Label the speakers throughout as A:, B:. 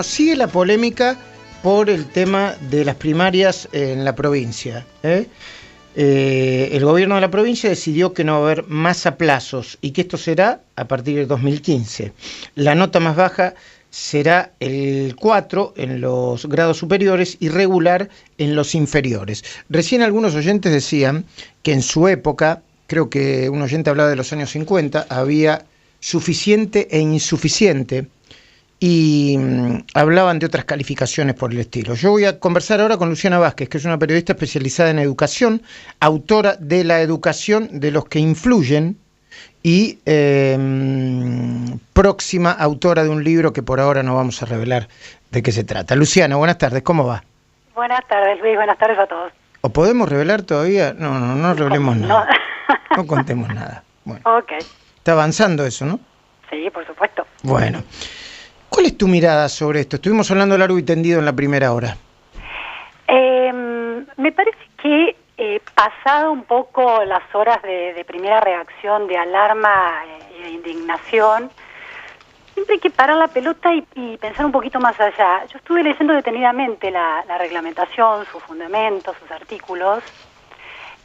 A: Sigue la polémica por el tema de las primarias en la provincia. El gobierno de la provincia decidió que no va a haber más aplazos y que esto será a partir del 2015. La nota más baja será el 4 en los grados superiores y regular en los inferiores. Recién algunos oyentes decían que en su época, creo que un oyente hablaba de los años 50, había suficiente e insuficiente, y hablaban de otras calificaciones por el estilo. Yo voy a conversar ahora con Luciana Vázquez, que es una periodista especializada en educación, autora de La educación de los que influyen y próxima autora de un libro que por ahora no vamos a revelar de qué se trata. Luciana, buenas tardes, ¿cómo va?
B: Buenas tardes, Luis, buenas tardes a todos.
A: ¿O podemos revelar todavía? No revelemos nada. No contemos nada. Bueno,
B: okay.
A: Está avanzando eso, ¿no?
B: Sí, por supuesto.
A: Bueno. ¿Cuál es tu mirada sobre esto? Estuvimos hablando largo y tendido en la primera hora.
B: Me parece que pasado un poco las horas de primera reacción de alarma y de indignación, siempre hay que parar la pelota y pensar un poquito más allá. Yo estuve leyendo detenidamente la reglamentación, sus fundamentos, sus artículos,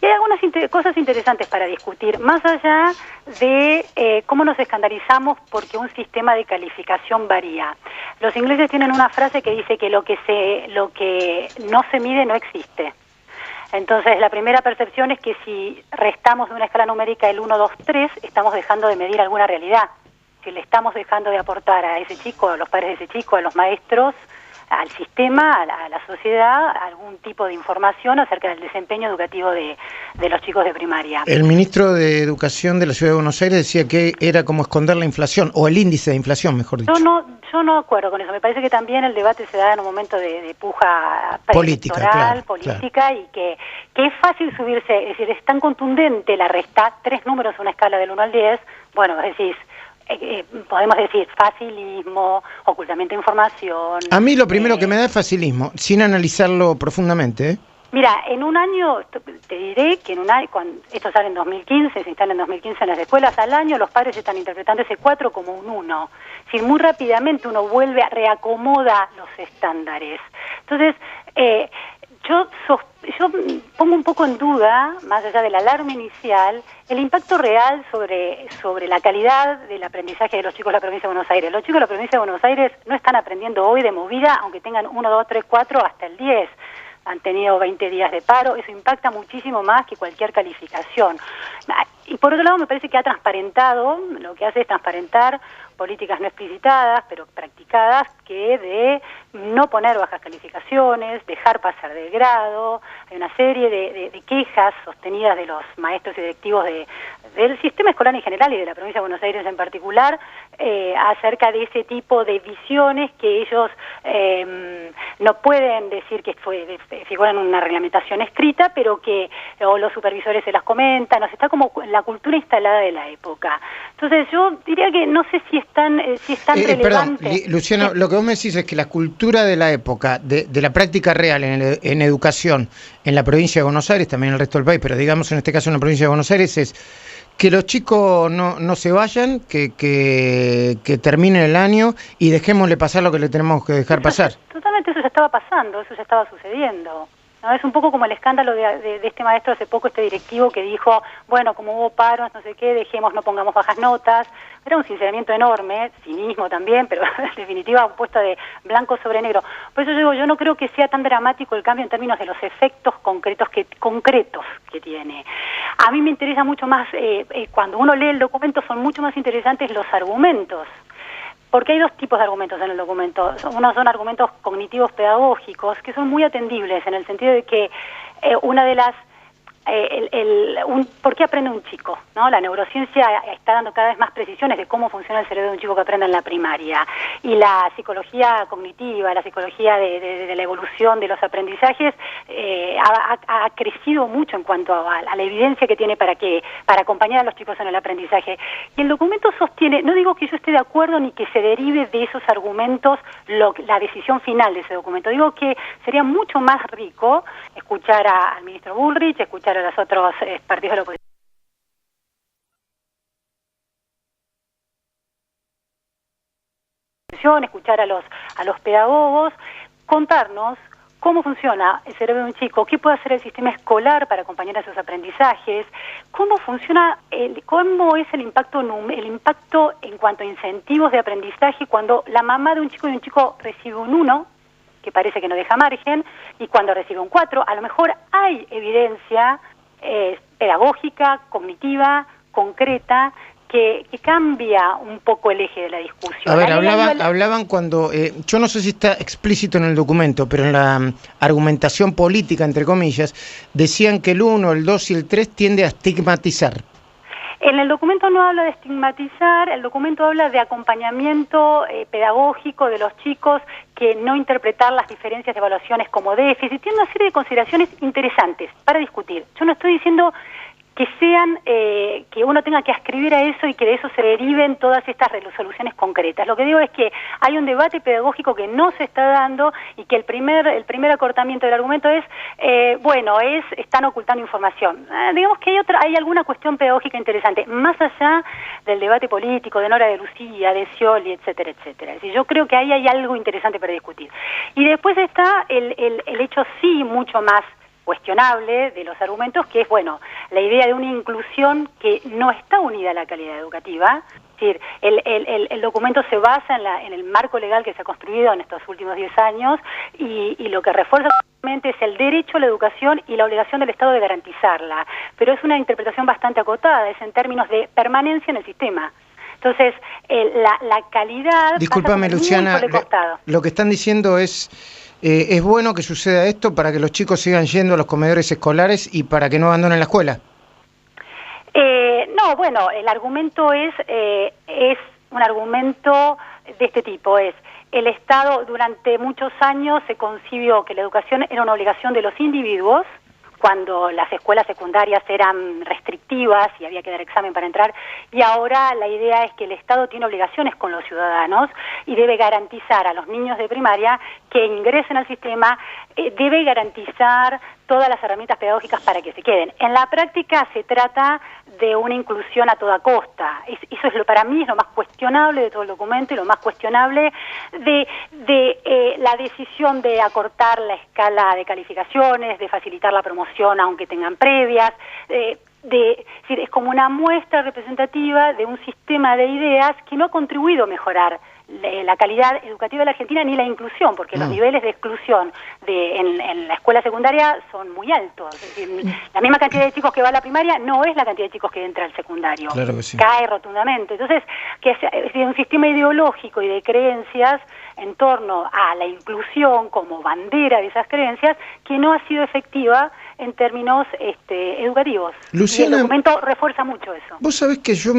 B: y hay algunas cosas interesantes para discutir, más allá de cómo nos escandalizamos porque un sistema de calificación varía. Los ingleses tienen una frase que dice que lo que no se mide no existe. Entonces, la primera percepción es que si restamos de una escala numérica el 1, 2, 3, estamos dejando de medir alguna realidad. Si le estamos dejando de aportar a ese chico, a los padres de ese chico, a los maestros, al sistema, a la sociedad, algún tipo de información acerca del desempeño educativo de los chicos de primaria.
A: El ministro de Educación de la Ciudad de Buenos Aires decía que era como esconder la inflación, o el índice de inflación, mejor dicho.
B: Yo no acuerdo con eso. Me parece que también el debate se da en un momento de puja preelectoral, política, claro. Y que es fácil subirse, es decir, es tan contundente la resta, 3 números en una escala del 1 al 10, bueno, decís, podemos decir facilismo, ocultamiento de información.
A: A mí lo primero que me da es facilismo, sin analizarlo profundamente, ¿eh?
B: Mira, en un año, te diré que en un año, cuando esto sale en 2015, se instala en 2015 en las escuelas, al año los padres están interpretando ese 4 como un 1. Si muy rápidamente uno vuelve a reacomoda los estándares. Entonces, yo pongo un poco en duda, más allá del alarme inicial, el impacto real sobre la calidad del aprendizaje de los chicos de la provincia de Buenos Aires. Los chicos de la provincia de Buenos Aires no están aprendiendo hoy de movida, aunque tengan 1, 2, 3, 4 hasta el 10. Han tenido 20 días de paro, eso impacta muchísimo más que cualquier calificación. Y por otro lado me parece que ha transparentado, lo que hace es transparentar políticas no explicitadas, pero practicadas, que de no poner bajas calificaciones, dejar pasar de grado. Hay una serie de quejas sostenidas de los maestros y directivos del sistema escolar en general y de la provincia de Buenos Aires en particular, acerca de ese tipo de visiones que ellos no pueden decir que figuran en una reglamentación escrita, pero que o los supervisores se las comentan, o sea, está como la cultura instalada de la época. Entonces yo diría que no sé si es tan relevante.
A: Perdón, Luciana, lo que vos me decís es que la cultura de la época, de la práctica real en educación en la provincia de Buenos Aires, también en el resto del país, pero digamos en este caso en la provincia de Buenos Aires, es que los chicos no se vayan, que terminen el año y dejémosle pasar lo que le tenemos que dejar pasar.
B: Totalmente, eso ya estaba pasando, eso ya estaba sucediendo. ¿No? Es un poco como el escándalo de este maestro hace poco, este directivo que dijo, bueno, como hubo paros, no sé qué, no pongamos bajas notas. Era un sinceramiento enorme, cinismo también, pero en definitiva puesta de blanco sobre negro. Por eso yo no creo que sea tan dramático el cambio en términos de los efectos concretos que tiene. A mí me interesa mucho más, cuando uno lee el documento, son mucho más interesantes los argumentos. Porque hay 2 tipos de argumentos en el documento. Uno son argumentos cognitivos pedagógicos, que son muy atendibles en el sentido de que una de las... ¿Por qué aprende un chico? ¿No? La neurociencia está dando cada vez más precisiones de cómo funciona el cerebro de un chico que aprende en la primaria. Y la psicología cognitiva, la psicología de la evolución de los aprendizajes ha crecido mucho en cuanto a la evidencia que tiene para acompañar a los chicos en el aprendizaje. Y el documento sostiene, no digo que yo esté de acuerdo ni que se derive de esos argumentos la decisión final de ese documento. Digo que sería mucho más rico escuchar al ministro Bullrich, escuchar a los otros partidos de la oposición. escuchar a los pedagogos, contarnos cómo funciona el cerebro de un chico, qué puede hacer el sistema escolar para acompañar a sus aprendizajes, cómo funciona, cómo es el impacto en cuanto a incentivos de aprendizaje cuando la mamá de un chico recibe un 1, que parece que no deja margen, y cuando recibe un 4, a lo mejor hay evidencia pedagógica, cognitiva, concreta, que cambia un poco el eje de la discusión.
A: A ver, hablaban cuando, yo no sé si está explícito en el documento, pero en la argumentación política, entre comillas, decían que el 1, el 2 y el 3 tiende a estigmatizar.
B: En el documento no habla de estigmatizar, el documento habla de acompañamiento pedagógico de los chicos, que no interpretar las diferencias de evaluaciones como déficit. Tiene una serie de consideraciones interesantes para discutir. Yo no estoy diciendo que sean, que uno tenga que ascribir a eso y que de eso se deriven todas estas resoluciones concretas. Lo que digo es que hay un debate pedagógico que no se está dando y que el primer acortamiento del argumento es, están ocultando información. Digamos que hay alguna cuestión pedagógica interesante, más allá del debate político, de Nora de Lucía, de Scioli, etcétera, etcétera. Es decir, yo creo que ahí hay algo interesante para discutir. Y después está el hecho sí mucho más cuestionable de los argumentos, que es, la idea de una inclusión que no está unida a la calidad educativa. Es decir, el documento se basa en el marco legal que se ha construido en estos últimos 10 años y lo que refuerza es el derecho a la educación y la obligación del Estado de garantizarla. Pero es una interpretación bastante acotada, es en términos de permanencia en el sistema. Entonces, la calidad...
A: Discúlpame, Luciana, lo que están diciendo es bueno que suceda esto para que los chicos sigan yendo a los comedores escolares y para que no abandonen la escuela. El argumento es un argumento de este tipo, el Estado durante muchos años se concibió que la educación era una obligación de los individuos, cuando las escuelas secundarias eran restrictivas y había que dar examen para entrar, y ahora la idea es que el Estado tiene obligaciones con los ciudadanos y debe garantizar a los niños de primaria que ingresen al sistema, debe garantizar todas las herramientas pedagógicas para que se queden. En la práctica se trata de una inclusión a toda costa. Eso es para mí es lo más cuestionable de todo el documento y lo más cuestionable de la decisión de acortar la escala de calificaciones, de facilitar la promoción aunque tengan previas, es como una muestra representativa de un sistema de ideas que no ha contribuido a mejorar la calidad educativa de la Argentina ni la inclusión, porque los niveles de exclusión en la escuela secundaria son muy altos. Es decir, la misma cantidad de chicos que va a la primaria no es la cantidad de chicos que entra al secundario. Claro que sí.
B: Cae rotundamente. Entonces, que es un sistema ideológico y de creencias en torno a la inclusión como bandera de esas creencias que no ha sido efectiva en términos educativos.
A: Luciana,
B: y el documento refuerza mucho eso.
A: Vos sabés que yo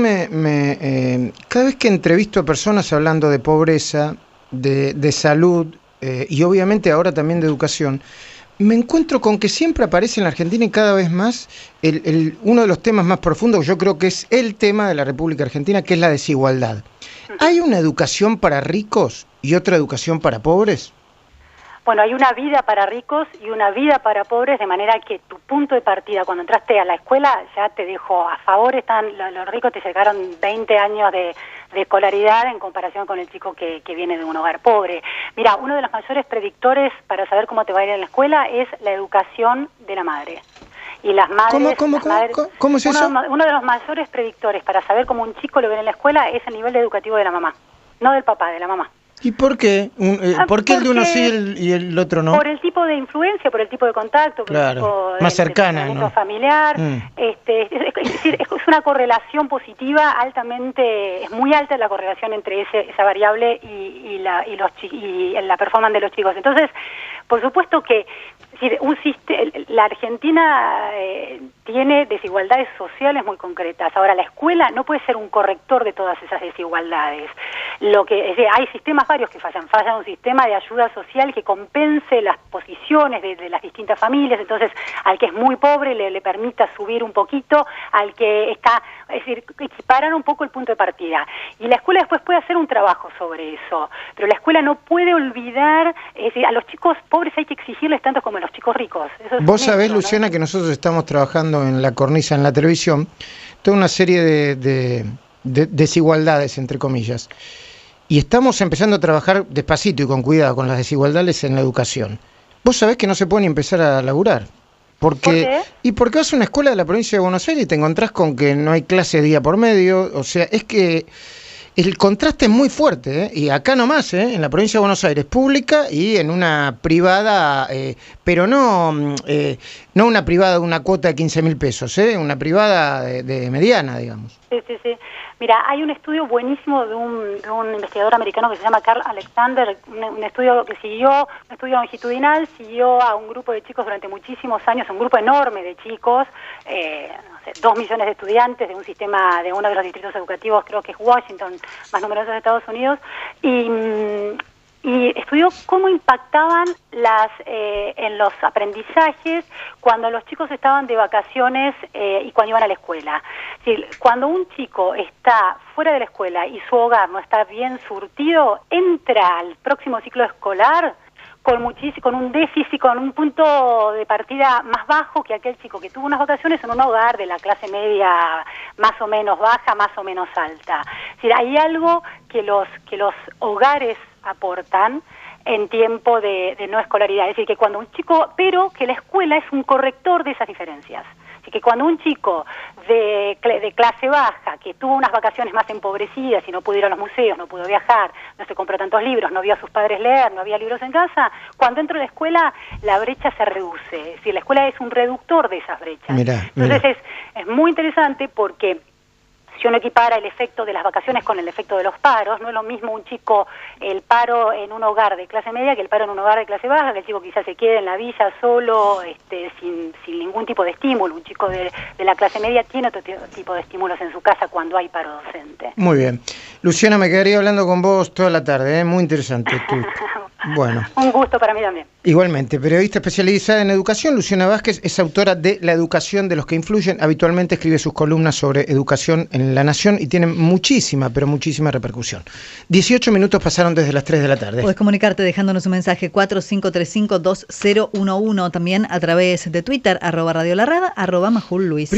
A: cada vez que entrevisto a personas hablando de pobreza, de salud y obviamente ahora también de educación, me encuentro con que siempre aparece en la Argentina y cada vez más uno de los temas más profundos, yo creo que es el tema de la República Argentina, que es la desigualdad. ¿Hay una educación para ricos y otra educación para pobres?
B: Bueno, hay una vida para ricos y una vida para pobres, de manera que tu punto de partida cuando entraste a la escuela ya te dejó a favor, los ricos te sacaron 20 años de escolaridad en comparación con el chico que viene de un hogar pobre. Mira, uno de los mayores predictores para saber cómo te va a ir en la escuela es la educación de la madre. Y las madres...
A: ¿Cómo es eso?
B: Uno de los mayores predictores para saber cómo un chico lo ve en la escuela es el nivel educativo de la mamá, no del papá, de la mamá.
A: ¿Y por qué? ¿Por qué el de uno sí y el otro no?
B: Por el tipo de influencia, por el tipo de contacto, por el tipo
A: más cercana, ¿no?
B: familiar. Es decir, es una correlación positiva es muy alta la correlación entre esa variable y la performance de los chicos. Entonces, por supuesto que la Argentina tiene desigualdades sociales muy concretas. Ahora, la escuela no puede ser un corrector de todas esas desigualdades. Hay sistemas varios que fallan. Falla un sistema de ayuda social que compense las posiciones de las distintas familias. Entonces, al que es muy pobre le permita subir un poquito, al que está... Es decir, equiparar un poco el punto de partida. Y la escuela después puede hacer un trabajo sobre eso. Pero la escuela no puede olvidar... Es decir, a los chicos pobres hay que exigirles tanto como a los chicos ricos.
A: Vos sabés, Luciana, ¿no? Que nosotros estamos trabajando en la cornisa, en la televisión, toda una serie de desigualdades, entre comillas. y estamos empezando a trabajar despacito y con cuidado con las desigualdades en la educación. Vos sabés que no se puede ni empezar a laburar.
B: ¿Por qué?
A: Y porque vas a una escuela de la provincia de Buenos Aires y te encontrás con que no hay clase día por medio, o sea, es que el contraste es muy fuerte, ¿eh? Y acá nomás, en la provincia de Buenos Aires, pública y en una privada, pero no una privada de una cuota de 15.000 pesos, una privada de mediana, digamos.
B: Sí, sí, sí. Mira, hay un estudio buenísimo de un investigador americano que se llama Carl Alexander, un estudio que un estudio longitudinal, siguió a un grupo de chicos durante muchísimos años, un grupo enorme de chicos, 2 millones de estudiantes de un sistema, de uno de los distritos educativos, creo que es Washington, más numerosos de Estados Unidos, y estudió cómo impactaban en los aprendizajes cuando los chicos estaban de vacaciones y cuando iban a la escuela. Es decir, cuando un chico está fuera de la escuela y su hogar no está bien surtido, entra al próximo ciclo escolar con un déficit, con un punto de partida más bajo que aquel chico que tuvo unas vacaciones en un hogar de la clase media más o menos baja, más o menos alta. Es decir, hay algo que los hogares aportan en tiempo de no escolaridad, es decir, que cuando un chico, pero que la escuela es un corrector de esas diferencias. Así que cuando un chico de clase baja, que tuvo unas vacaciones más empobrecidas y no pudo ir a los museos, no pudo viajar, no se compró tantos libros, no vio a sus padres leer, no había libros en casa, cuando entra a la escuela la brecha se reduce. Es decir, la escuela es un reductor de esas brechas. Entonces es muy interesante porque si uno equipara el efecto de las vacaciones con el efecto de los paros, no es lo mismo el paro en un hogar de clase media que el paro en un hogar de clase baja, que el chico quizás se quede en la villa solo, sin ningún tipo de estímulo. Un chico de la clase media tiene otro tipo de estímulos en su casa cuando hay paro docente.
A: Muy bien. Luciana, me quedaría hablando con vos toda la tarde, muy interesante. Bueno.
B: Un gusto para mí también.
A: Igualmente, periodista especializada en educación, Luciana Vázquez es autora de La educación de los que influyen. Habitualmente escribe sus columnas sobre educación en La Nación y tiene muchísima, pero muchísima repercusión. 18 minutos pasaron desde las 3 de la tarde.
C: Puedes comunicarte dejándonos un mensaje 4535-2011, también a través de Twitter, @Radio La Rada, @Majul Luis.